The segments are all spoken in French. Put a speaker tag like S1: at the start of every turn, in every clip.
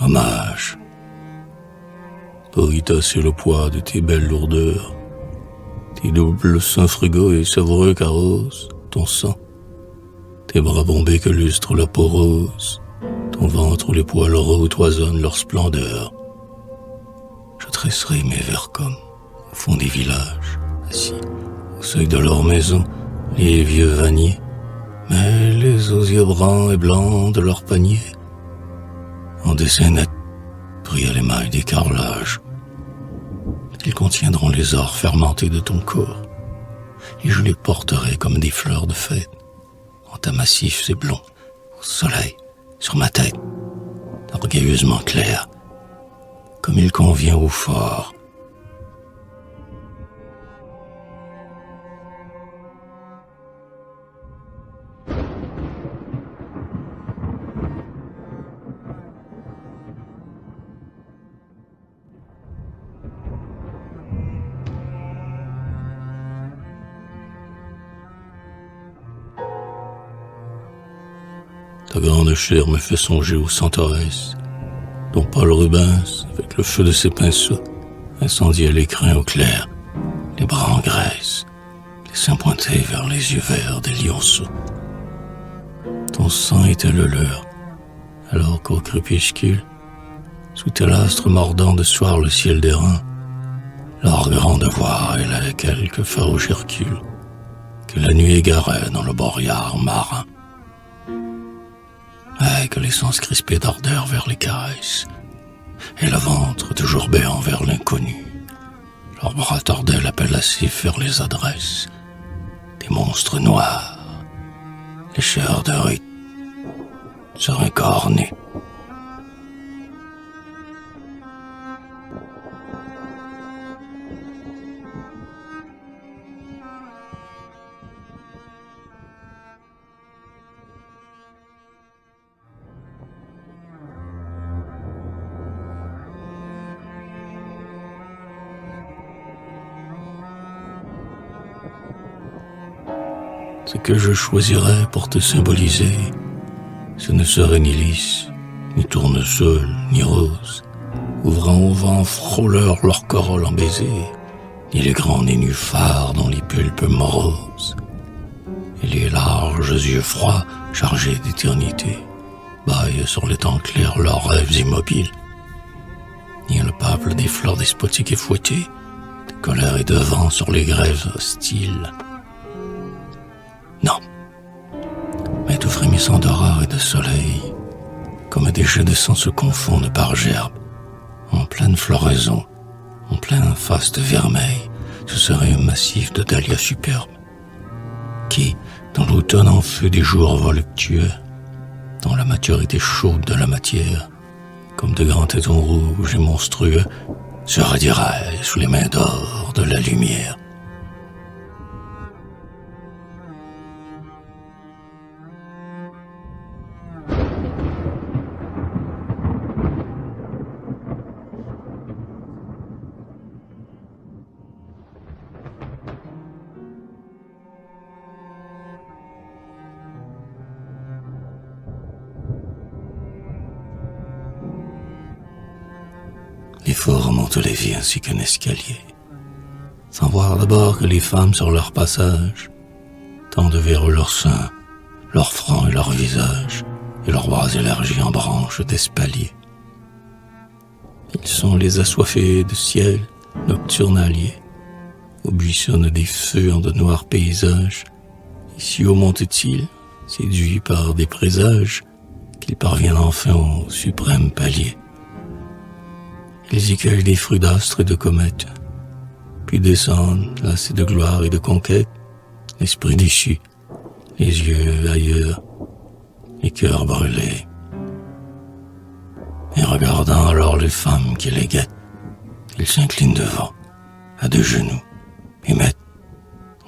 S1: Hommage. Pour y tasser le poids de tes belles lourdeurs, tes doubles seins frugaux et savoureux carrosses, ton sang, tes bras bombés que lustre la peau rose, ton ventre où les poils raux toisonnent leur splendeur. Je tresserai mes vers comme, au fond des villages, assis, au seuil de leur maison, les vieux vanniers, mêlés aux yeux bruns et blancs de leur panier, en dessin net, pris à l'émail des carrelages. Ils contiendront les ors fermentés de ton corps, et je les porterai comme des fleurs de fête, en tas massifs et blonds, au soleil, sur ma tête, orgueilleusement clair, comme il convient au fort. Ta grande chair me fait songer aux centauresses, dont Paul Rubens, avec le feu de ses pinceaux, incendiait l'écrin au clair, les bras en graisse, les seins pointés vers les yeux verts des lionceaux. Ton sang était le leur, alors qu'au crépuscule, sous tel astre mordant de soir le ciel d'airain, leur grande voix élève quelque farouche Hercule, que la nuit égarait dans le boréar marin. Avec les sens crispés d'ardeur vers les caresses, et le ventre toujours béant vers l'inconnu, leurs bras tordaient l'appel lascif vers les adresses des monstres noirs, les chairs de rite seraient cornées. Ce que je choisirais pour te symboliser, ce ne serait ni lys, ni tournesol, ni rose, ouvrant au vent frôleur leur corolle en baiser, ni les grands nénuphars dont les pulpes moroses, et les larges yeux froids chargés d'éternité baillent sur les temps clairs leurs rêves immobiles, ni le peuple des fleurs despotiques et fouettées, de colère et de vent sur les grèves hostiles. Non, mais tout frémissant d'aurore et de soleil, comme des jets de sang se confondent par gerbes, en pleine floraison, en plein faste vermeil, ce serait un massif de dahlias superbes, qui, dans l'automne en feu des jours voluptueux, dans la maturité chaude de la matière, comme de grands tétons rouges et monstrueux, se radieraient sous les mains d'or de la lumière. L'effort remonte les vies ainsi qu'un escalier, sans voir d'abord que les femmes sur leur passage tendent vers eux leurs seins, leur front et leur visage, et leurs bras élargis en branches d'espalier. Ils sont les assoiffés de ciel nocturnalier, où buissonnent des feux en de noirs paysages, et si haut montent-ils, séduits par des présages, qu'ils parviennent enfin au suprême palier. Ils y cueillent des fruits d'astres et de comètes, puis descendent, lassés de gloire et de conquête, l'esprit déchu, les yeux ailleurs, les cœurs brûlés. Et regardant alors les femmes qui les guettent, ils s'inclinent devant, à deux genoux, et mettent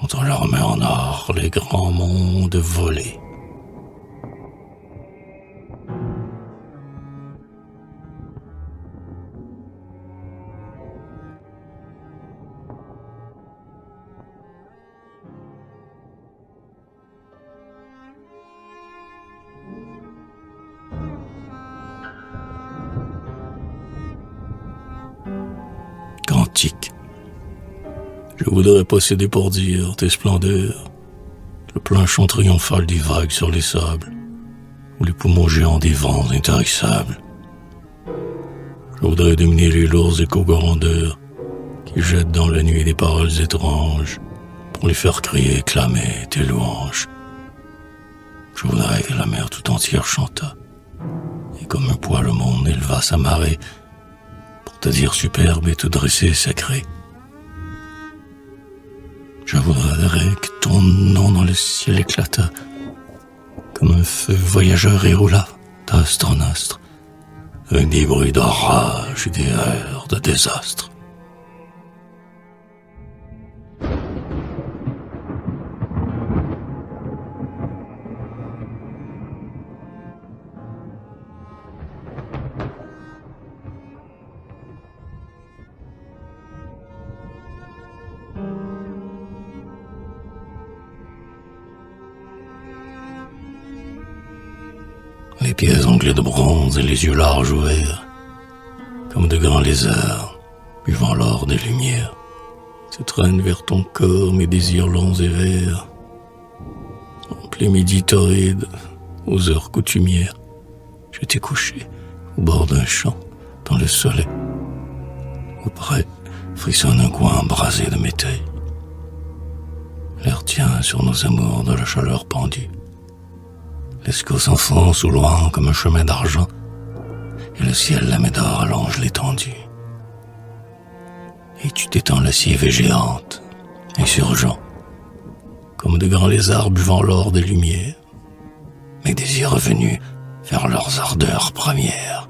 S1: entre leurs mains en or les grands mondes volés. antique. Je voudrais posséder pour dire tes splendeurs, le planchon triomphal des vagues sur les sables, ou les poumons géants des vents intarissables. Je voudrais dominer les lourds échos grandeurs qui jettent dans la nuit des paroles étranges pour les faire crier et clamer tes louanges. Je voudrais que la mer tout entière chantât, et comme un poids le monde éleva sa marée, pour te dire superbe et te dresser sacré. Je voudrais que ton nom dans le ciel éclatât, comme un feu voyageur et roula d'astre en astre, avec des bruits d'orage et des heurts de désastre. Les pieds anglais de bronze et les yeux larges ouverts, comme de grands lézards, buvant l'or des lumières, se traînent vers ton corps mes désirs longs et verts. En plein midi torride, aux heures coutumières, je t'ai couché au bord d'un champ, dans le soleil. Auprès frissonne un coin embrasé de métail. L'air tient sur nos amours de la chaleur pendue. L'esco s'enfonce au loin comme un chemin d'argent, et le ciel la d'or allonge l'étendue. Et tu t'étends lascive et géante, insurgent, comme de grands lézards buvant l'or des lumières, mes désirs revenus vers leurs ardeurs premières.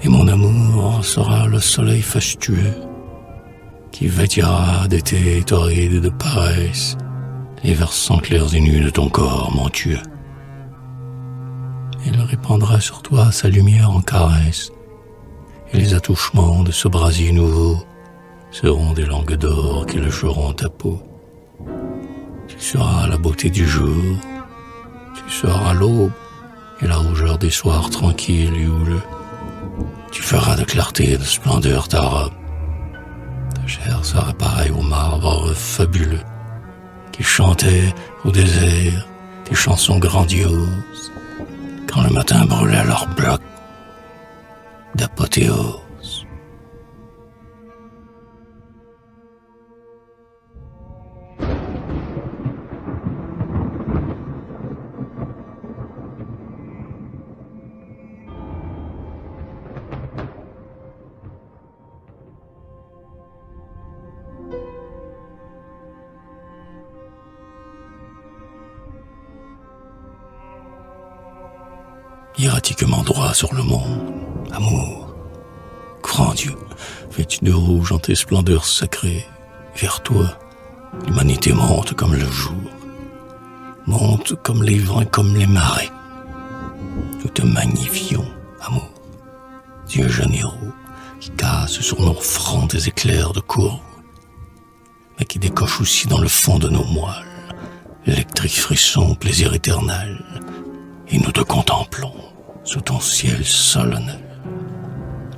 S1: Et mon amour sera le soleil fastueux qui vêtira d'été torride et de paresse les versants clairs et nus de ton corps montueux. Il répandra sur toi sa lumière en caresse, et les attouchements de ce brasier nouveau seront des langues d'or qui lécheront ta peau. Tu seras la beauté du jour, tu seras l'aube et la rougeur des soirs tranquilles et houleux. Tu feras de clarté et de splendeur ta robe. Ta chair sera pareille au marbre fabuleux qui chantait au désert des chansons grandioses quand le matin brûlait leur bloc d'apothéose. Hiératiquement droit sur le monde, amour, grand Dieu, vêtu de rouge en tes splendeurs sacrées, vers toi, l'humanité monte comme le jour, monte comme les vents et comme les marées. Nous te magnifions, amour, Dieu généreux, qui casse sur nos fronts des éclairs de courbe, mais qui décoche aussi dans le fond de nos moelles l'électrique frisson, plaisir éternel, et nous te contemplons sous ton ciel solennel,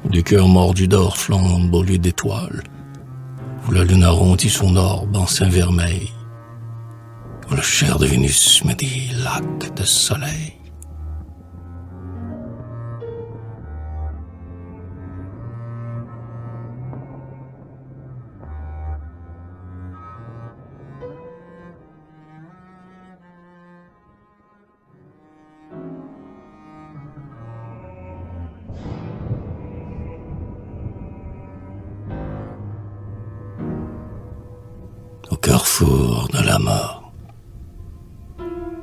S1: où des cœurs mordus d'or flambent au lieu d'étoiles, où la lune arrondit son orbe en sein vermeil, où le chair de Vénus met des lacs de soleil. Au carrefour de la mort,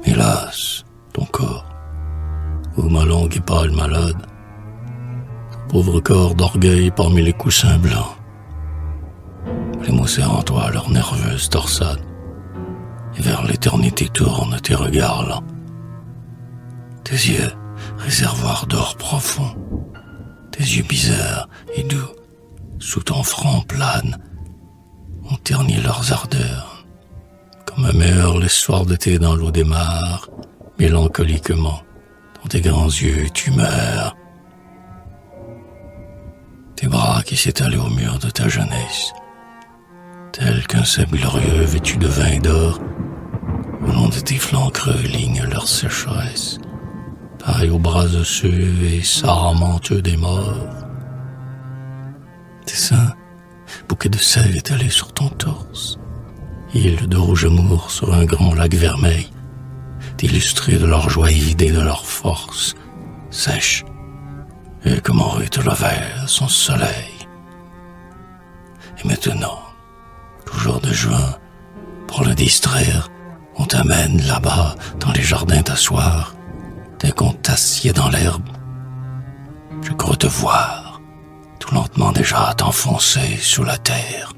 S1: hélas, ton corps, ô ma longue et pâle malade, pauvre corps d'orgueil parmi les coussins blancs, les mots serrent en toi leur nerveuse torsade, et vers l'éternité tournent tes regards lents. Tes yeux, réservoirs d'or profond, tes yeux bizarres et doux, sous ton front plane, ont terni leurs ardeurs, comme meurt les soirs d'été dans l'eau des mares, mélancoliquement, dans tes grands yeux tu meurs. Tes bras qui s'étalaient au mur de ta jeunesse, tel qu'un sable glorieux vêtu de vin et d'or, au long de tes flancs creux lignent leur sécheresse, pareil aux bras osseux et sarmenteux des morts. Tes seins, bouquets de sel étalés sur ton torse, îles de rouge amour sur un grand lac vermeil, illustrés de leur joie et vidés de leur force, sèches, et comme on rue le verre son soleil. Et maintenant, toujours de juin, pour le distraire, on t'amène là-bas dans les jardins t'asseoir, dès qu'on t'assied dans l'herbe. Je crois te voir, tout lentement déjà t'enfoncer sous la terre.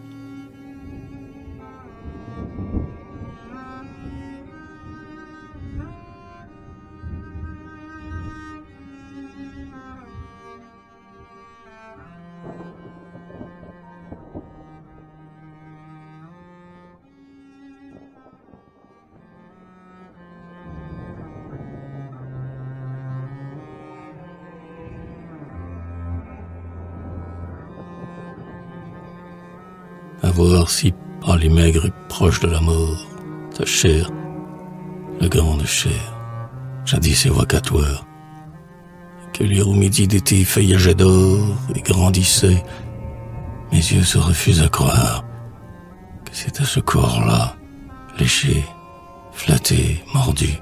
S1: À voir si, pâle et maigre et proche de la mort, ta chair, la grande chair, jadis évocatoire, que lire au midi d'été feuillageait d'or et grandissait, mes yeux se refusent à croire que c'était ce corps-là, léché, flatté, mordu,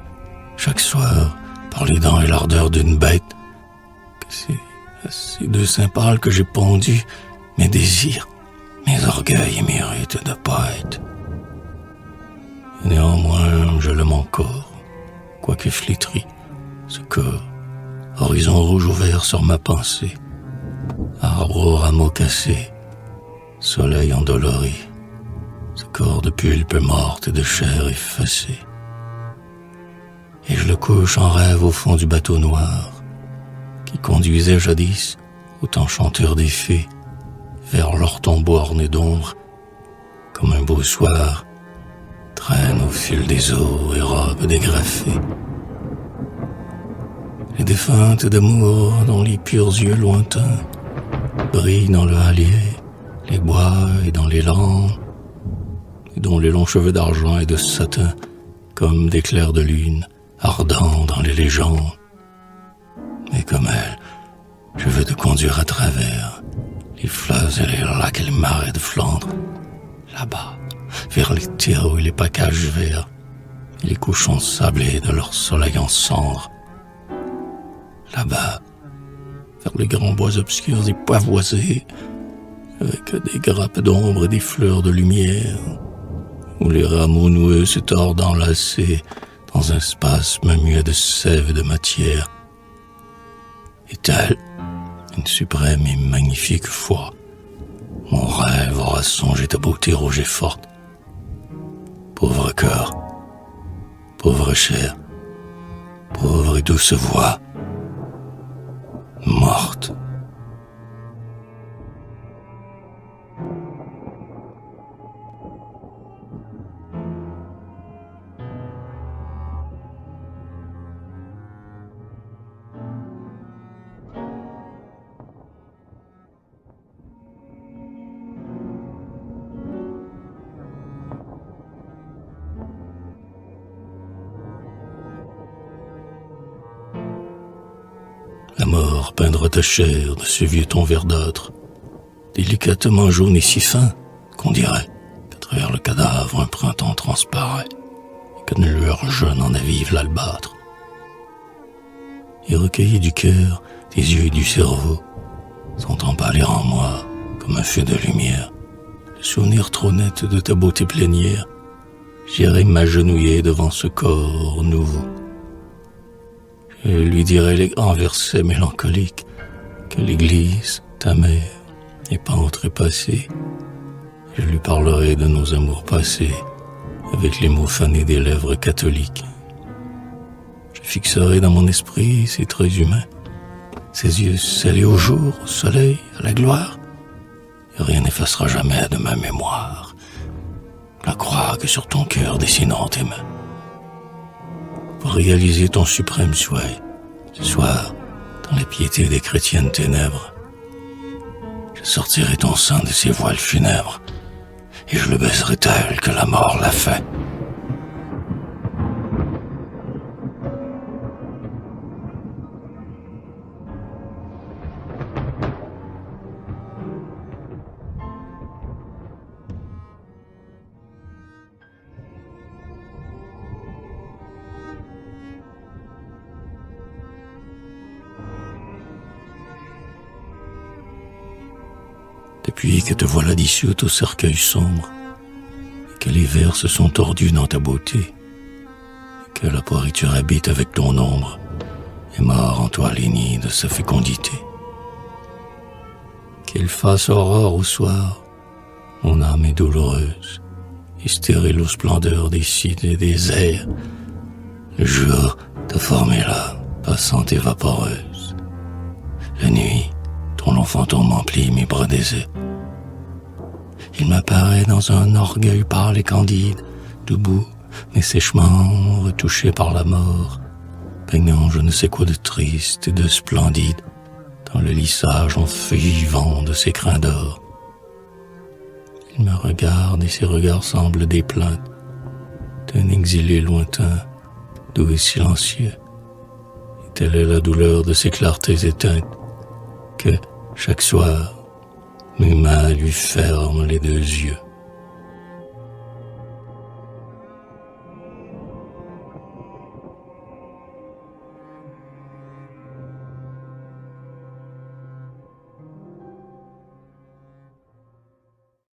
S1: chaque soir, par les dents et l'ardeur d'une bête, que c'est à ces deux seins pâles que j'ai pondu mes désirs, mes orgueils et mes rites de poète. Et néanmoins, je l'aime encore, quoique flétri, ce corps, horizon rouge ouvert sur ma pensée, arbre aux rameaux cassés, soleil endolori, ce corps de pulpe morte et de chair effacée. Et je le couche en rêve au fond du bateau noir, qui conduisait jadis, autant chanteur des fées, vers leur tombeau orné d'ombre, comme un beau soir, traîne au fil des eaux et robes dégrafées. Les défuntes d'amour dont les purs yeux lointains brillent dans le hallier, les bois et dans les landes, et dont les longs cheveux d'argent et de satin, comme d'éclairs de lune, ardents dans les légendes. Mais comme elle, je veux te conduire à travers les fleuves et les lacs et les marais de Flandre, là-bas, vers les terreaux et les packages verts, et les couchons sablés de leur soleil en cendres. Là-bas, vers les grands bois obscurs et pavoisés, avec des grappes d'ombre et des fleurs de lumière, où les rameaux noueux se tordent enlacés dans un spasme muet de sève et de matière. Et telle une suprême et magnifique foi, mon rêve aura songé ta beauté rouge et forte. Pauvre cœur, pauvre chair, pauvre et douce voix, morte. La mort peindra ta chair de ce vieux ton verdâtre, délicatement jaune et si fin qu'on dirait qu'à travers le cadavre un printemps transparaît et qu'une lueur jeune en avive l'albâtre. Et recueillis du cœur, des yeux et du cerveau sont emballés en moi comme un feu de lumière. Le souvenir trop net de ta beauté plénière, j'irai m'agenouiller devant ce corps nouveau. Je lui dirai les grands versets mélancoliques que l'église, ta mère, n'est pas outrepassée. Je lui parlerai de nos amours passés, avec les mots fanés des lèvres catholiques. Je fixerai dans mon esprit ces traits humains, ses yeux scellés au jour, au soleil, à la gloire, et rien n'effacera jamais de ma mémoire la croix que sur ton cœur dessinant tes mains. Pour réaliser ton suprême souhait, ce soir, dans la piété des chrétiennes ténèbres, je sortirai ton sein de ses voiles funèbres, et je le baiserai tel que la mort l'a fait. Depuis que te voilà dissoute au cercueil sombre, et que les vers se sont tordus dans ta beauté, et que la pourriture habite avec ton ombre, et mord en toi les nids de sa fécondité. Qu'il fasse aurore ou soir, mon âme est douloureuse, et stérile aux splendeurs des cides et des airs. Le jour t'a formé là, passante et vaporeuse. La nuit, ton long fantôme emplit mes bras déserts. Il m'apparaît dans un orgueil pâle et candide, debout, mais sèchement retouché par la mort, peignant je ne sais quoi de triste et de splendide dans le lissage en feu vivant de ses crins d'or. Il me regarde et ses regards semblent des plaintes d'un exilé lointain, doux et silencieux. Et telle est la douleur de ses clartés éteintes que, chaque soir, mes mains lui ferment les deux yeux.